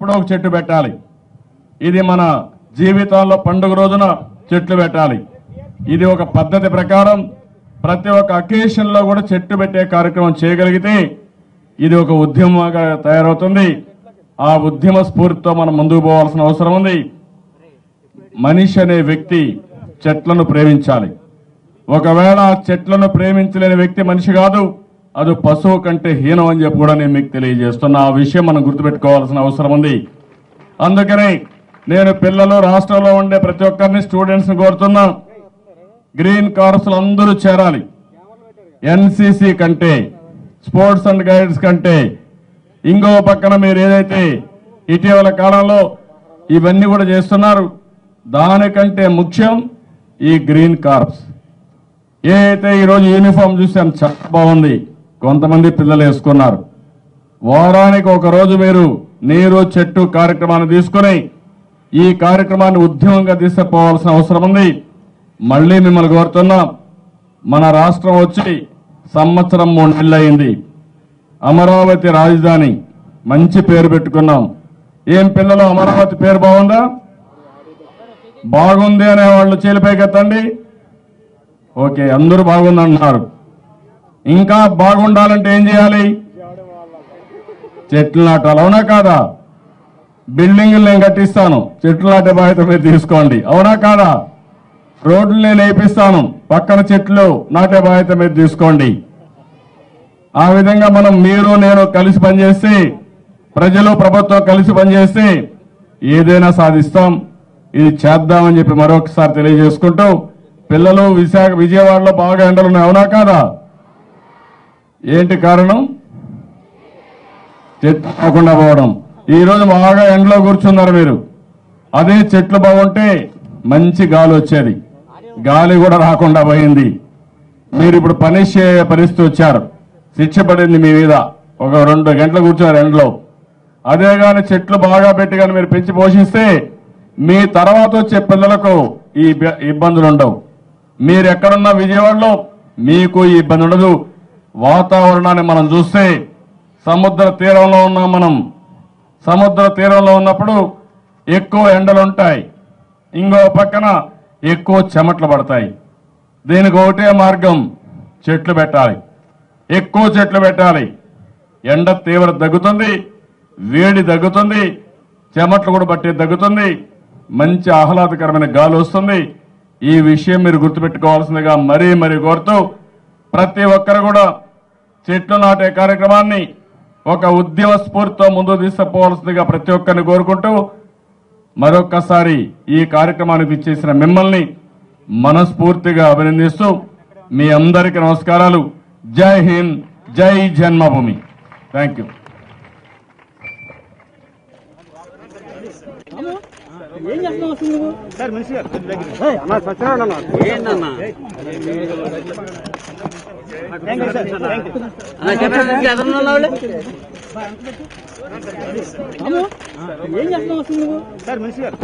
వచ్చినప్పుడు ఒక చెట్టు పెట్టాలి. ఇది మన జీవితంలో పండుగ రోజున చెట్లు పెట్టాలి. ఇది ఒక పద్ధతి ప్రకారం ప్రతి ఒక్క అకేషన్ లో కూడా చెట్టు పెట్టే కార్యక్రమం చేయగలిగితే ఇది ఒక ఉద్యమంగా తయారవుతుంది. ఆ ఉద్యమ స్ఫూర్తితో మనం ముందుకు పోవాల్సిన అవసరం ఉంది. మనిషి అనే వ్యక్తి చెట్లను ప్రేమించాలి. ఒకవేళ ఆ చెట్లను ప్రేమించలేని వ్యక్తి మనిషి కాదు, అది పశువు కంటే హీనం అని చెప్పి కూడా నేను మీకు తెలియజేస్తున్నా. ఆ విషయం మనం గుర్తుపెట్టుకోవాల్సిన అవసరం ఉంది. అందుకనే నేను పిల్లలు రాష్ట్రంలో ఉండే ప్రతి ఒక్కరిని స్టూడెంట్స్ ని కోరుతున్నా, గ్రీన్ కార్ప్స్ అందరూ చేరాలి. ఎన్సీసీ కంటే, స్పోర్ట్స్ అండ్ గైడ్స్ కంటే, ఇంకో పక్కన మీరు ఏదైతే ఇటీవల కాలంలో ఇవన్నీ కూడా చేస్తున్నారు, దానికంటే ముఖ్యం ఈ గ్రీన్ కార్ప్స్. ఏదైతే ఈరోజు యూనిఫామ్ చూసాం చాలా బాగుంది, కొంతమంది పిల్లలు వేసుకున్నారు. వారానికి ఒక రోజు మీరు నీరు చెట్టు కార్యక్రమాన్ని తీసుకుని ఈ కార్యక్రమాన్ని ఉద్యమంగా తీసుకుపోవాల్సిన అవసరం ఉంది. మళ్లీ మిమ్మల్ని కోరుతున్నా, మన రాష్ట్రం వచ్చి సంవత్సరం 3 నెలలు అయింది. అమరావతి రాజధాని మంచి పేరు పెట్టుకున్నాం. ఏం పిల్లలు, అమరావతి పేరు బాగుందా? బాగుంది అనే వాళ్ళు చేలిపైకెత్తండి. ఓకే, అందరూ బాగుందంటున్నారు. ఇంకా బాగుండాలంటే ఏం చేయాలి? చెట్లు నాటాలి. అవునా కాదా? బిల్డింగులు నేను కట్టిస్తాను, చెట్లు నాటే బాధ్యత మీరు తీసుకోండి. అవునా కాదా? రోడ్లు నేను వేయిస్తాను, పక్కన చెట్లు నాటే బాధ్యత మీరు తీసుకోండి. ఆ విధంగా మనం మీరు నేను కలిసి పనిచేస్తే, ప్రజలు ప్రభుత్వం కలిసి పనిచేస్తే ఏదైనా సాధిస్తాం. ఇది చేద్దామని చెప్పి మరొకసారి తెలియజేసుకుంటూ, పిల్లలు విజయవాడలో బాగా ఎండలు ఉన్నాయి. అవునా కాదా? ఏంటి కారణం? చెట్లు కాకుండా పోవడం. ఈ రోజు బాగా ఎండలో కూర్చున్నారు మీరు. అదే చెట్లు బాగుంటే మంచి గాలి వచ్చేది, గాలి కూడా రాకుండా పోయింది. మీరు ఇప్పుడు పనిష్ చేయ పరిస్థితి వచ్చారు, శిక్ష పడింది మీ మీద. ఒక 2 గంటలు కూర్చున్నారు ఎండలో. అదే గాని చెట్లు బాగా పెట్టి కానీ మీరు పెంచి పోషిస్తే మీ తర్వాత వచ్చే పిల్లలకు ఈ ఇబ్బందులు ఉండవు. మీరు ఎక్కడున్నా విజయవాడలో మీకు ఈ ఇబ్బంది ఉండదు. వాతావరణాన్ని మనం చూస్తే సముద్ర తీరంలో ఉన్నాం మనం. సముద్ర తీరంలో ఉన్నప్పుడు ఎక్కువ ఎండలు ఉంటాయి, ఇంకో పక్కన ఎక్కువ చెమట్లు పడతాయి. దీనికి ఒకటే మార్గం, చెట్లు పెట్టాలి. ఎక్కువ చెట్లు పెట్టాలి. ఎండ తీవ్రత తగ్గుతుంది, వేడి తగ్గుతుంది, చెమట్లు కూడా పట్టి తగ్గుతుంది, మంచి ఆహ్లాదకరమైన గాలి వస్తుంది. ఈ విషయం మీరు గుర్తుపెట్టుకోవాల్సిందిగా మరీ కోరుతూ, ప్రతి ఒక్కరు కూడా చెట్లు నాటే కార్యక్రమాన్ని ఒక ఉద్యమ స్ఫూర్తితో ముందుకు తీసుకుపోవాల్సిందిగా ప్రతి ఒక్కరిని కోరుకుంటూ, మరొక్కసారి ఈ కార్యక్రమానికి ఇచ్చేసిన మిమ్మల్ని మనస్ఫూర్తిగా అభినందిస్తూ మీ అందరికీ నమస్కారాలు. జై హింద్, జై జన్మభూమి. Thank you. ఏం చేస్తున్నావు అసలు నువ్వు? సార్ మనిషి గారు ఏం చేస్తున్నావు అసలు నువ్వు? సార్ మనిషి గారు